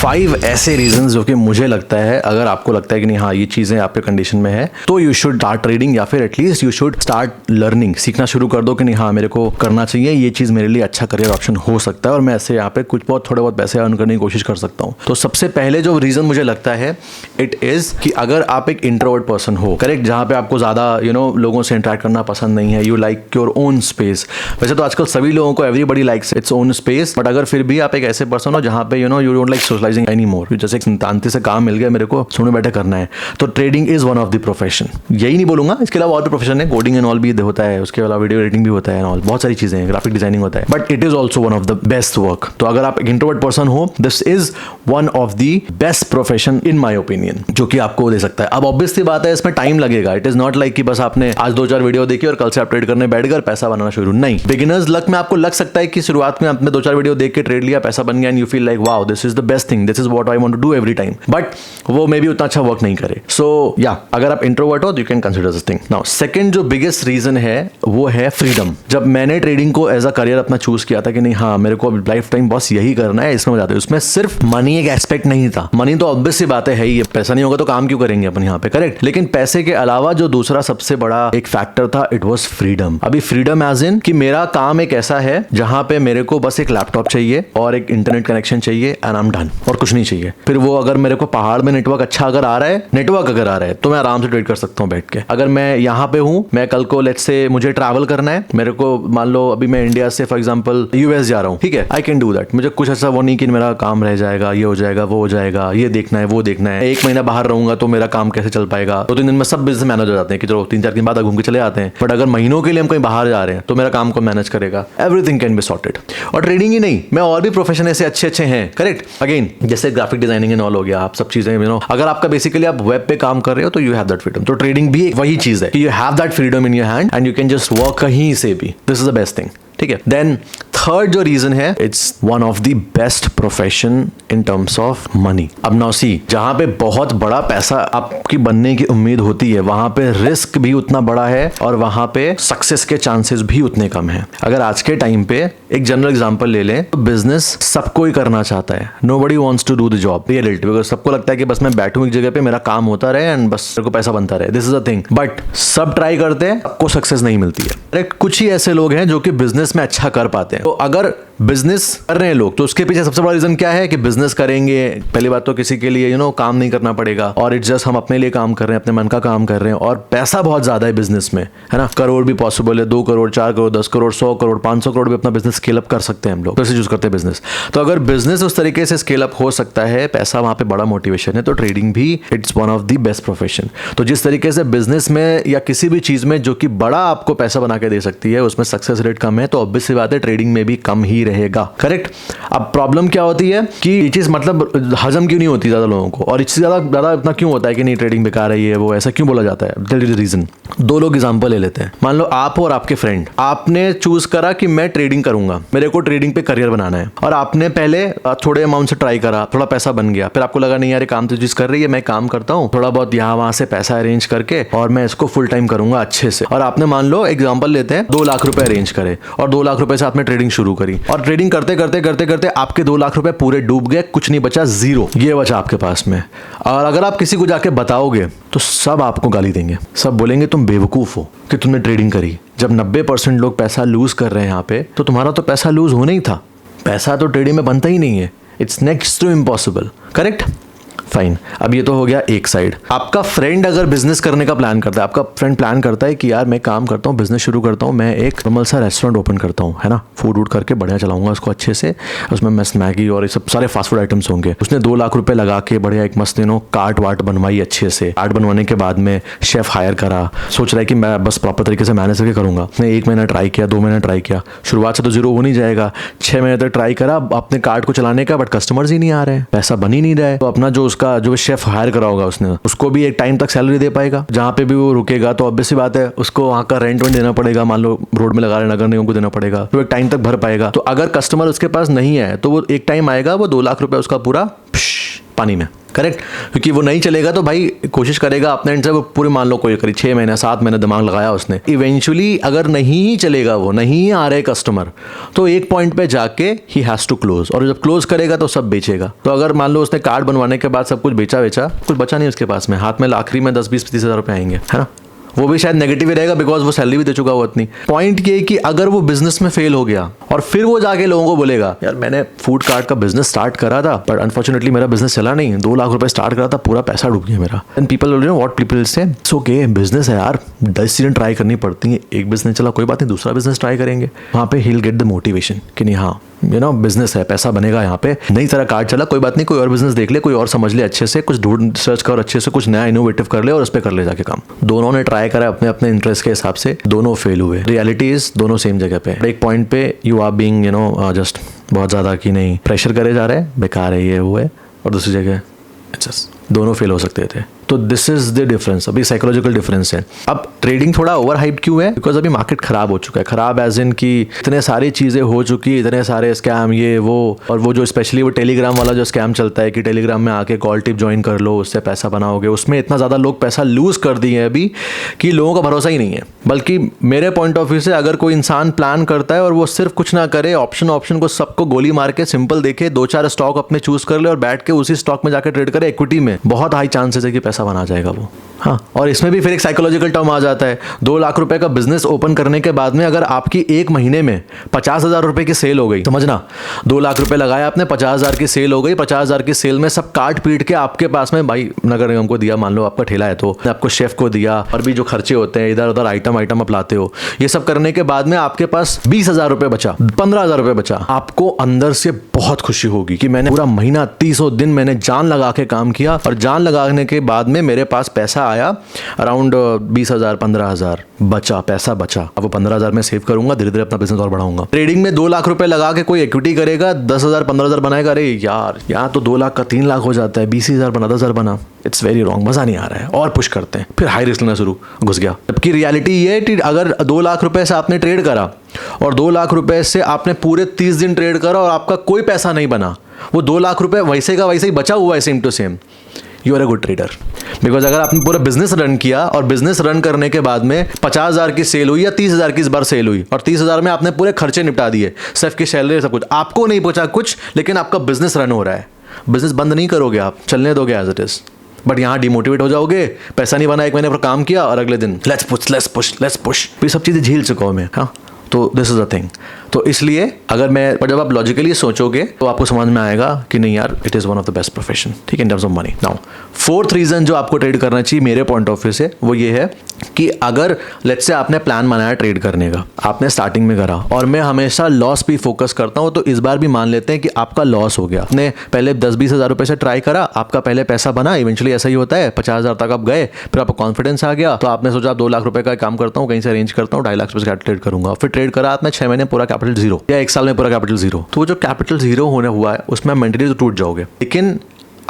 5 ऐसे रीजंस जो कि मुझे लगता है, अगर आपको लगता है कि नहीं हाँ ये चीजें आपके कंडीशन में है, तो यू शुड स्टार्ट ट्रेडिंग, या फिर at least you should start learning, सीखना शुरू कर दो कि नहीं हाँ मेरे को करना चाहिए, ये चीज मेरे लिए अच्छा करियर ऑप्शन हो सकता है और मैं ऐसे यहाँ पे कुछ बहुत थोड़े बहुत पैसे अर्न करने की कोशिश कर सकता हूँ। तो सबसे पहले जो रीजन मुझे लगता है इट इज कि अगर आप एक इंट्रोवर्ट पर्सन हो, करेक्ट, जहाँ पे आपको ज्यादा लोगों से इंटरेक्ट करना पसंद नहीं है, you like your own space. वैसे तो आजकल सभी लोगों को everybody likes its own space, but अगर फिर भी आप एक ऐसे पर्सन हो जहाँ पे you don't like socialising any more, जैसे शांति से काम मिल गया मेरे को, सोने बैठे करना है, तो trading is one of the profession. यही नहीं बोलूंगा, इसके अलावा और भी प्रोफेशन है, कोडिंग एंड ऑल भी होता है, उसके अलावा वीडियो एडिटिंग भी होता है एंड ऑल, बहुत सारी चीजें हैं, ग्राफिक डिजाइनिंग होता है, but it is also one of the best work. तो अगर आप एक इंट्रोवर्ट पर्सन हो, this is one of the best profession in my opinion, जो कि आपको दे सकता है। अब ऑब्वियसली बात है इसमें टाइम लगेगा, इट इज नॉट लाइक कि बस आपने आज 2-4 वीडियो देखी और कल से आप ट्रेड करने बैठ गए और पैसा बनाना शुरू, नहीं। बिगिनर्स लक में आपको लग सकता है कि शुरुआत में आपने 2-4 वीडियो देख के ट्रेड लिया, पैसा बन गया and you feel like wow this is the best thing, this is what I want to do every time, but वो मे भी उतना अच्छा वर्क नहीं करे। सो या अगर आप इंट्रोवर्ट हो, you can consider this thing. Now second जो बिगेस्ट रीजन है वो है फ्रीडम। जब मैंने ट्रेडिंग को एज अ करियर अपना चूज किया था कि नहीं हाँ मेरे को लाइफ टाइम बस यही करना है, इसमें जाते, उसमें सिर्फ मनी एक एस्पेक्ट नहीं था। मनी तो ऑब्वियस सी बात है ही, पैसा नहीं होगा तो काम क्यों करेंगे अपन यहाँ पे, करेक्ट। लेकिन पैसे के अलावा जो दूसरा सबसे बड़ा एक फैक्टर था, इट वाज फ्रीडम। अभी फ्रीडम एज इन कि मेरा काम एक ऐसा है जहां पे मेरे को बस एक लैपटॉप चाहिए और एक इंटरनेट कनेक्शन चाहिए एंड आई एम डन, और कुछ नहीं चाहिए। फिर वो अगर मेरे को पहाड़ में नेटवर्क अच्छा अगर आ रहा है, नेटवर्क अगर आ रहा है, तो मैं आराम से ट्रेड कर सकता हूँ बैठ के। अगर मैं यहाँ पे हूँ, मैं कल को लेट्स से मुझे ट्रैवल करना है, मेरे को मान लो अभी मैं इंडिया से फॉर एग्जांपल यूएस जा रहा हूँ, ठीक है, आई कैन डू दैट। मुझे कुछ ऐसा वो नहीं कि मेरा काम रह जाएगा, ये हो जाएगा, वो हो जाएगा, ये देखना है, वो देखना है। 1 महीना बाहर रहूंगा तो मेरा काम कैसे चल पाएगा? 2-3 दिन में सब बिजनेस मैनेज हो जाते हैं कि चलो 3-4 दिन बाद घूम के चले आते हैं, बट अगर महीनों के लिए हम कहीं बाहर जा रहे हैं तो मेरा काम कौन मैनेज करेगा? Everything can be sorted. और ट्रेडिंग ही नहीं, मैं और भी प्रोफेशन ऐसे अच्छे हैं, करेक्ट। अगेन जैसे ग्राफिक डिजाइनिंग एंड ऑल हो गया, आप सब चीजें अगर आपका बेसिकली आप वेब पे काम कर रहे हो तो यू हैव दैट फ्रीडम। तो ट्रेडिंग भी एक वही चीज है कि you have that freedom in your hand and you can just work कहीं से भी। This is the best thing, ठीक है। देन थर्ड जो रीजन है, it's one of the best profession in terms of money. अब नाउ सी, जहां पे बहुत बड़ा पैसा आपकी बनने की उम्मीद होती है, वहां पे रिस्क भी उतना बड़ा है और वहां पे सक्सेस के चांसेस भी उतने कम हैं। अगर आज के टाइम पे एक जनरल एग्जांपल ले लें तो बिजनेस सबको ही करना चाहता है, nobody wants to do the job, reality, because सबको लगता है कि बस मैं बैठूं एक जगह पे, मेरा काम होता रहे एंड बस मेरे को पैसा बनता रहे। This is a thing, but सब ट्राई करते हैं, सबको सक्सेस नहीं मिलती है, करेक्ट। कुछ ही ऐसे लोग हैं जो कि बिजनेस में अच्छा कर पाते हैं। तो अगर बिजनेस कर रहे हैं लोग, तो उसके पीछे सबसे बड़ा रीजन क्या है कि बिजनेस करेंगे, पहली बात तो किसी के लिए काम नहीं करना पड़ेगा, और इट्स जस्ट हम अपने लिए काम कर रहे हैं, अपने मन का काम कर रहे हैं, और पैसा बहुत ज्यादा है बिजनेस में, है ना। करोड़ भी पॉसिबल है, 2 करोड़, 4 करोड़, 10 करोड़, 100 करोड़, 500 करोड़ भी अपना बिजनेस स्केल अप कर सकते हैं हम लोग, कैसे यूज करते हैं बिजनेस। तो अगर बिजनेस उस तरीके से स्केल अप हो सकता है, पैसा वहां पे बड़ा मोटिवेशन है, तो ट्रेडिंग भी it's one of the best profession. तो जिस तरीके से बिजनेस में या किसी भी चीज में जो कि बड़ा आपको पैसा बना के दे सकती है, उसमें सक्सेस रेट कम है, तो ऑब्वियस सी बात है ट्रेडिंग में भी कम ही रहेगा, करेक्ट। अब प्रॉब्लम क्या होती है कि ये चीज मतलब हजम क्यों नहीं होती ज्यादा लोगों को, और इससे ज्यादा इतना क्यों होता है कि नहीं ट्रेडिंग बेकार है, ये वो, ऐसा क्यों बोला जाता है? That is the reason. 2 लोग एग्जांपल ले लेते हैं, मान लो आप और आपके फ्रेंड, आपने चूज करा कि मैं ट्रेडिंग करूंगा, मेरे को ट्रेडिंग पे करियर बनाना है, और आपने पहले थोड़े अमाउंट से ट्राई करा, थोड़ा पैसा बन गया, फिर आपको लगा नहीं यार काम तो चीज कर रही है, मैं काम करता हूँ थोड़ा बहुत यहाँ वहां से पैसा अरेंज करके और मैं इसको फुल टाइम करूंगा अच्छे से। और आपने मान लो एग्जाम्पल लेते हैं 2 लाख रुपए अरेंज करे और 2 लाख रुपए से आपने ट्रेडिंग शुरू करी, और ट्रेडिंग करते करते करते करते आपके 2 लाख रुपए पूरे डूब गए, कुछ नहीं बचा, जीरो, ये बचा आपके पास में। और अगर आप किसी को जाके बताओगे तो सब आपको गाली देंगे, सब बोलेंगे तुम बेवकूफ हो कि तुमने ट्रेडिंग करी। जब 90% लोग पैसा लूज कर रहे हैं यहाँ पे, तो तुम्हारा तो पैसा लूज होना ही था। पैसा तो ट्रेडिंग में बनता ही नहीं है, it's next to impossible, correct. Fine, अब ये तो हो गया एक साइड। आपका फ्रेंड अगर बिजनेस करने का प्लान करता है, आपका फ्रेंड प्लान करता है कि यार मैं काम करता हूँ, बिजनेस शुरू करता हूँ, मैं एक नॉर्मल सा रेस्टोरेंट ओपन करता हूँ, है ना, फूड वूड करके बढ़िया चलाऊंगा उसको अच्छे से, उसमें मैं मैगी और ये सब सारे फास्ट फूड आइटम्स होंगे। उसने 2 लाख रुपए लगा के बढ़िया एक मस्त कार्ट वार्ट बनवाई अच्छे से। कार्ट बनवाने के बाद में शेफ हायर करा, सोच रहा है कि मैं बस प्रॉपर तरीके से मैनेज करके करूंगा। उसने 1 महीना ट्राई किया, 2 महीना ट्राई किया, शुरुआत से तो जीरो हो नहीं जाएगा, 6 महीने तक ट्राई करा अपने कार्ट को चलाने का, बट कस्टमर्स ही नहीं आ रहे हैं, पैसा बन ही नहीं रहा है। तो अपना जो उसका जो शेफ हायर करा होगा उसने, उसको भी एक टाइम तक सैलरी दे पाएगा, जहां पे भी वो रुकेगा तो ऑब्वियस सी बात है उसको वहां का रेंट देना पड़ेगा, मान लो रोड में लगा रहे नगर निगम को देना पड़ेगा, तो एक टाइम तक भर पाएगा। तो अगर कस्टमर उसके पास नहीं है तो वो एक टाइम आएगा, वो 2 लाख रुपए उसका पूरा पानी में, करेक्ट, क्योंकि वो नहीं चलेगा तो भाई कोशिश करेगा अपने एंड से, वो पूरे मान लो कोई करीब 6 महीने 7 महीने दिमाग लगाया उसने, इवेंचुअली अगर नहीं चलेगा, वो नहीं आ रहे कस्टमर, तो एक पॉइंट पे जाके ही हैज़ टू क्लोज, और जब क्लोज करेगा तो सब बेचेगा। तो अगर मान लो उसने कार्ड बनवाने के बाद सब कुछ बेचा, कुछ बचा नहीं उसके पास में, हाथ में आखिरी में 10-20-30 हज़ार रुपये आएंगे, है ना, वो भी शायद नेगेटिव ही रहेगा बिकॉज वो सैलरी भी दे चुका हुआ इतनी। पॉइंट ये है कि अगर वो बिजनेस में फेल हो गया और फिर वो जाके लोगों को बोलेगा यार मैंने फूड कार्ट का बिजनेस स्टार्ट करा था बट अनफॉर्चुनेटली मेरा बिजनेस चला नहीं, 2 लाख रुपए स्टार्ट करा था, पूरा पैसा डूब गया मेरा। And people will know what people से, इट्स ओके, बिजनेस है यार, 10 चीजें ट्राई करनी पड़ती है, एक बिजनेस चला कोई बात नहीं, दूसरा बिजनेस ट्राई करेंगे। वहाँ पे he will get the motivation कि नहीं हाँ बिजनेस है, पैसा बनेगा यहाँ पे, नई तरह कार्ड चला कोई बात नहीं, कोई और बिजनेस देख ले, कोई और समझ ले अच्छे से, कुछ ढूंढ सर्च कर अच्छे से, कुछ नया इनोवेटिव कर ले और उस पर कर ले जाके काम। दोनों ने ट्राई करा अपने अपने इंटरेस्ट के हिसाब से, दोनों फेल हुए। रियलिटी इज दोनों सेम जगह पे, एक पॉइंट पे यू आर बीइंग जस्ट बहुत ज़्यादा कि नहीं प्रेशर करे जा रहे हैं, बेकार है ये वो है, और दूसरी जगह जस्ट दोनों फेल हो सकते थे। तो दिस इज द डिफरेंस, अभी साइकोलॉजिकल डिफरेंस है। अब ट्रेडिंग थोड़ा ओवर हाइप क्यों है? बिकॉज अभी मार्केट खराब हो चुका है, खराब एज इन की इतने सारी चीज़ें हो चुकी है, इतने सारे स्कैम ये वो, और वो जो स्पेशली वो टेलीग्राम वाला जो स्कैम चलता है कि टेलीग्राम में आके कॉल टिप ज्वाइन कर लो उससे पैसा बनाओगे, उसमें इतना ज़्यादा लोग पैसा लूज कर दिए हैं अभी कि लोगों का भरोसा ही नहीं है। बल्कि मेरे पॉइंट ऑफ व्यू से अगर कोई इंसान प्लान करता है और वो सिर्फ कुछ ना करे, ऑप्शन को सबको गोली मार के सिंपल देखे, 2-4 स्टॉक अपने चूज कर ले और बैठ के उसी स्टॉक में जाकर ट्रेड करे इक्विटी में, बहुत हाई चांसेस है कि पैसा बना जाएगा वो। हाँ, और इसमें भी फिर एक साइकोलॉजिकल टर्म आ जाता है। 2 लाख रुपए का बिजनेस ओपन करने के बाद में अगर आपकी एक महीने में 50,000 रुपए की सेल हो गई, समझना 2 लाख रुपए लगाया आपने, 50,000 की सेल हो गई, 50,000 की सेल में सब काट पीट के आपके पास में भाई नगर निगम को दिया, मान लो आपका ठेला है तो आपको शेफ को दिया, और भी जो खर्चे होते हैं इधर उधर आइटम आप लाते हो, ये सब करने के बाद में आपके पास 20,000 रुपए बचा, 15,000 रुपए बचा, आपको अंदर से बहुत खुशी होगी कि मैंने पूरा महीना 30 दिन मैंने जान लगा के काम किया, और जान लगाने के बाद में मेरे पास पैसा आया अराउंड 20,000 15,000 बचा, पैसा बचा। अब वो 15,000 में सेव करूंगा, धीरे धीरे अपना बिजनेस और बढ़ाऊंगा। ट्रेडिंग में 2 लाख रुपए लगा के कोई इक्विटी करेगा, 10,000 15,000 बनाएगा, अरे यार यहाँ तो 2 लाख का 3 लाख हो जाता है, 20,000 बना 10,000 बना, इट्स वेरी रॉन्ग, मजा नहीं आ रहा है, और पुश करते हैं, फिर हाई रिस्क लेना शुरू, घुस गया। जबकि रियलिटी ये है कि अगर 2 लाख रुपए से आपने ट्रेड करा और 2 लाख रुपए से आपने पूरे 30 दिन ट्रेड करा और आपका कोई पैसा नहीं बना, वो 2 लाख रुपए वैसे का वैसे ही बचा हुआ है same to same, you are a good trader. Because अगर आपने पूरा बिजनेस रन किया और बिजनेस रन करने के बाद में 50,000 की सेल हुई या 30,000 की इस बार सेल हुई, और 30,000 में आपने पूरे खर्चे निपटा दिए, सेफ की सैलरी सब कुछ, आपको नहीं बचा कुछ, लेकिन आपका बिजनेस रन हो रहा है, बिजनेस बंद नहीं करोगे आप, चलने दोगे एज इट इज, बट यहाँ डिमोटिवेट हो जाओगे, पैसा नहीं बना, 1 महीने पर काम किया और अगले दिन लेट्स पुश, ये सब चीज़ें झेल चुका हूँ मैं। हाँ, तो दिस इज अ थिंग। तो इसलिए अगर मैं जब आप लॉजिकली सोचोगे तो आपको समझ में आएगा कि नहीं यार it is one of the best profession, ठीक है, in terms of money. Now 4th reason जो आपको ट्रेड करना चाहिए मेरे पॉइंट ऑफ व्यू से, वो ये है कि अगर लेट्स से आपने प्लान बनाया ट्रेड करने का, आपने स्टार्टिंग में करा, और मैं हमेशा लॉस पे फोकस करता हूँ, तो इस बार भी मान लेते हैं कि आपका लॉस हो गया, आपने पहले 10-20 हज़ार रुपये से ट्राई करा, आपका पहले पैसा बना, इवेंचुअली ऐसा ही होता है, 50,000 तक आप गए, फिर आपको कॉन्फिडेंस आ गया, तो आपने सोचा 2 लाख रुपये का काम करता हूँ, कहीं से अरेंज करता हूँ, 2.5 लाख रुपये का ट्रेड करूंगा, फिर ट्रेड करा आपने 6 महीने पूरा कैपिटल जीरो, या 1 साल में पूरा कैपिटल जीरो, तो वो जो कैपिटल जीरो होने हुआ है उसमें मेंटली तो टूट जाओगे, लेकिन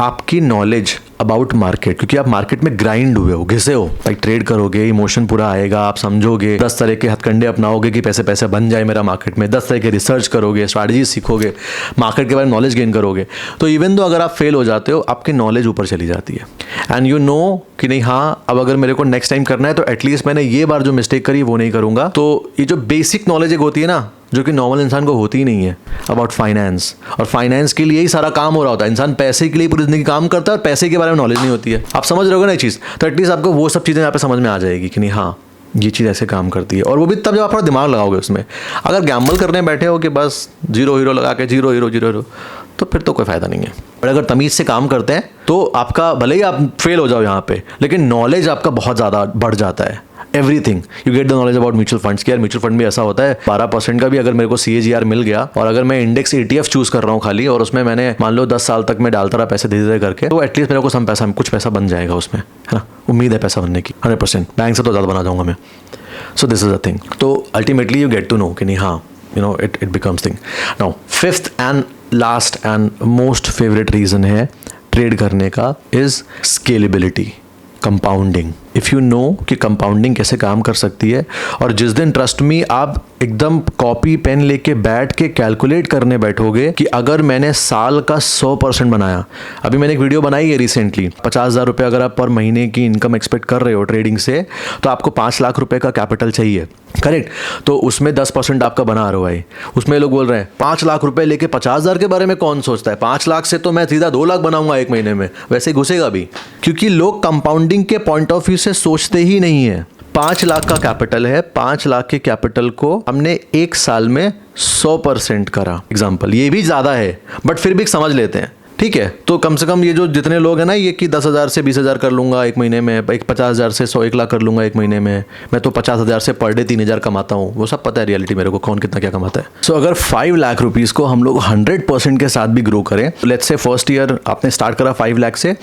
आपकी नॉलेज अबाउट मार्केट, क्योंकि आप मार्केट में ग्राइंड हुए हो, घिसे हो, लाइक ट्रेड करोगे, इमोशन पूरा आएगा, आप समझोगे, 10 तरह के हथकंडे अपनाओगे कि पैसे बन जाए मेरा मार्केट में, 10 तरह के रिसर्च करोगे, स्ट्रैटेजी सीखोगे, मार्केट के बारे में नॉलेज गेन करोगे, तो इवन दो अगर आप फेल हो जाते हो, आपकी नॉलेज ऊपर चली जाती है, एंड यू नो कि नहीं हाँ अब अगर मेरे को नेक्स्ट टाइम करना है तो एटलीस्ट मैंने ये बार जो मिस्टेक करी वो नहीं करूंगा। तो ये जो बेसिक नॉलेज एक होती है ना, जो कि नॉर्मल इंसान को होती ही नहीं है अबाउट फाइनेंस, और फाइनेंस के लिए ही सारा काम हो रहा होता है, इंसान पैसे के लिए पूरी जिंदगी काम करता है और पैसे के बारे में नॉलेज नहीं होती है, आप समझ रहे होगे ना ये चीज़, तो एटलीस्ट आपको वो सब चीज़ें यहाँ पे समझ में आ जाएगी कि नहीं हाँ ये चीज़ ऐसे काम करती है, और वो भी तब जब आप थोड़ा दिमाग लगाओगे उसमें। अगर गैम्बल करने बैठे हो कि बस 0 हीरो लगा के 0 हीरो, तो फिर तो कोई फायदा नहीं है। और अगर तमीज़ से काम करते हैं तो आपका भले ही आप फेल हो जाओ यहाँ पे, लेकिन नॉलेज आपका बहुत ज़्यादा बढ़ जाता है, everything you get the knowledge about mutual funds की। यार म्यूचुअल फंड भी ऐसा होता है 12% का भी अगर मेरे को CAGR मिल गया, और अगर मैं इंडेक्स ETF चूज कर रहा हूँ खाली, और उसमें मैंने मान लो 10 साल तक मैं डालता रहा पैसे धीरे धीरे करके, तो एटलीस्ट मेरे को कुछ पैसा बन जाएगा उसमें, है ना, उम्मीद है पैसा बनने की 100%, बैंक से तो ज़्यादा बना जाऊँगा मैं। So this is a thing, तो ultimately you get to know कि नहीं हाँ it becomes thing. Now 5th and last and most favourite reason है ट्रेड करने का is scalability, compounding. If you know कि कंपाउंडिंग कैसे काम कर सकती है, और जिस दिन ट्रस्ट मी आप एकदम कॉपी पेन लेके बैठ के कैलकुलेट करने बैठोगे कि अगर मैंने साल का 100% बनाया, अभी मैंने एक वीडियो बनाई है रिसेंटली, 50,000 रुपये अगर आप पर महीने की इनकम एक्सपेक्ट कर रहे हो ट्रेडिंग से, तो आपको 5 लाख रुपए का कैपिटल चाहिए, करेक्ट। तो उसमें 10% आपका बना रहा है। उसमें लोग बोल रहे हैं 5 लाख रुपए लेके 50,000 के बारे में कौन सोचता है, 5 लाख से तो मैं सीधा 2 लाख बनाऊंगा एक महीने में, वैसे ही घुसेगा भी, क्योंकि लोग कंपाउंडिंग के पॉइंट ऑफ व्यू से सोचते ही नहीं है। 5 लाख का कैपिटल है, 5 लाख के कैपिटल को हमने एक साल में 100% करा, एग्जाम्पल, ये भी ज़्यादा है बट फिर भी समझ लेते हैं, ठीक है। तो कम से कम ये जो जितने लोग हैं ना, ये कि 10,000 से 20,000 कर लूंगा एक महीने में, 50,000 से 100 1 लाख कर लूंगा एक महीने में, मैं तो 50,000 से पर डे 3,000 कमाता हूँ, वो सब पता है रियलिटी मेरे को कौन कितना क्या कमाता है। सो अगर 5 लाख रुपीज़ को हम लोग 100% के साथ भी ग्रो करें, लेट्स से फर्स्ट ईयर आपने स्टार्ट करा 5 लाख से,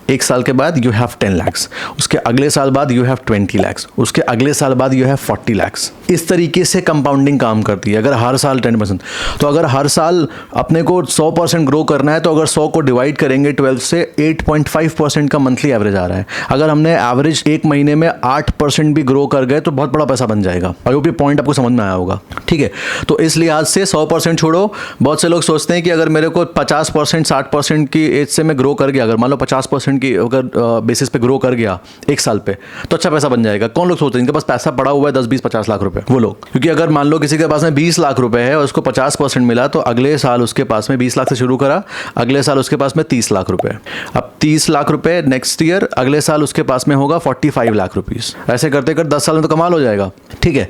एक साल के बाद यू हैव 10 लाख्स, उसके अगले साल बाद यू हैव 20 लाख्स, उसके अगले साल बाद यू हैव 40 लाख्स। इस तरीके से कंपाउंडिंग काम करती है। अगर हर साल 10%, तो अगर हर साल अपने को 100% ग्रो करना है, तो अगर 100 को डिवाइड करेंगे 12 से, 8.5% का मंथली एवरेज आ रहा है। अगर हमने एवरेज एक महीने में 8% भी ग्रो कर गए तो बहुत बड़ा पैसा बन जाएगा। और ये पॉइंट आपको समझ में आया होगा, ठीक है। तो इस लिहाज से 100% छोड़ो। बहुत से लोग सोचते हैं कि अगर मेरे को 50% 60% की एज से मैं ग्रो कर गया, अगर मान लो 50% की अगर बेसिस पे ग्रो कर गया एक साल पे, तो अच्छा पैसा बन जाएगा। कौन लोग सोचते हैं इनके पास पैसा पड़ा हुआ है 10 20 50 लाख रुपए, वो लोग। क्योंकि अगर मान लो किसी के पास में 20 लाख रुपए है और उसको 50% मिला, तो अगले साल उसके पास में 20 लाख से शुरू करा, अगले साल उसके पास में 30 लाख रुपए। अब 30 लाख रुपए नेक्स्ट ईयर, अगले साल उसके पास में होगा 45 लाख रुपीस। ऐसे करते करते 10 साल में तो कमाल हो जाएगा, ठीक है।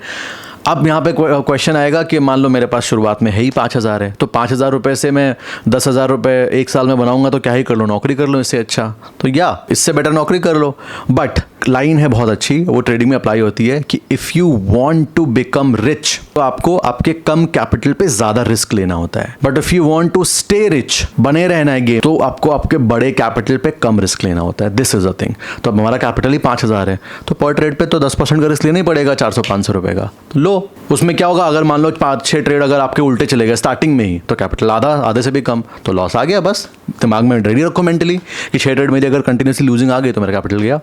अब यहाँ पे क्वेश्चन आएगा कि मान लो मेरे पास शुरुआत में है ही 5,000 है, तो 5,000 रुपये से मैं 10,000 रुपये एक साल में बनाऊंगा, तो क्या ही कर लो, नौकरी कर लो इससे अच्छा, तो या इससे बेटर नौकरी कर लो। बट लाइन है बहुत अच्छी, वो ट्रेडिंग में अप्लाई होती है कि if you want to become rich, तो आपको आपके कम कैपिटल पे ज़्यादा रिस्क लेना होता है। But if you want to stay rich, बने रहना है गेम, तो आपको आपके बड़े कैपिटल पे कम रिस्क लेना होता है। This is a thing. तो अब हमारा कैपिटल ही 5,000 है, तो पर ट्रेड पे तो 10% का रिस्क लेना ही पड़ेगा, 400-500 रुपये का। तो लो, उसमें क्या होगा, अगर मान लो 5-6 ट्रेड अगर आपके उल्टे चले गए स्टार्टिंग में ही, तो कैपिटल आधे से भी कम, तो लॉस आ गया। बस दिमाग में रेडी रखो मेंटली कि 6 ट्रेड मेरी अगर कंटिन्यूसली लूजिंग आ गई तो मेरा कैपिटल गया।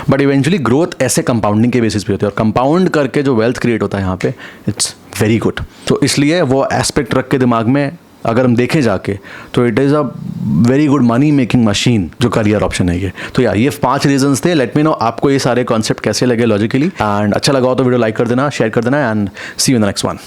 बट इवेंचुअली ग्रोथ ऐसे कंपाउंडिंग के बेसिस पे होती है, और कंपाउंड करके जो वेल्थ क्रिएट होता है यहाँ पे, इट्स वेरी गुड। तो इसलिए वो एस्पेक्ट रख के दिमाग में अगर हम देखें जाके, तो it is a very good money making machine जो करियर ऑप्शन है ये। तो यार ये 5 रीजंस थे। लेट मी नो आपको ये सारे कॉन्सेप्ट कैसे लगे लॉजिकली, एंड अच्छा लगा हो तो वीडियो लाइक कर देना, शेयर कर देना, and see you in the next one.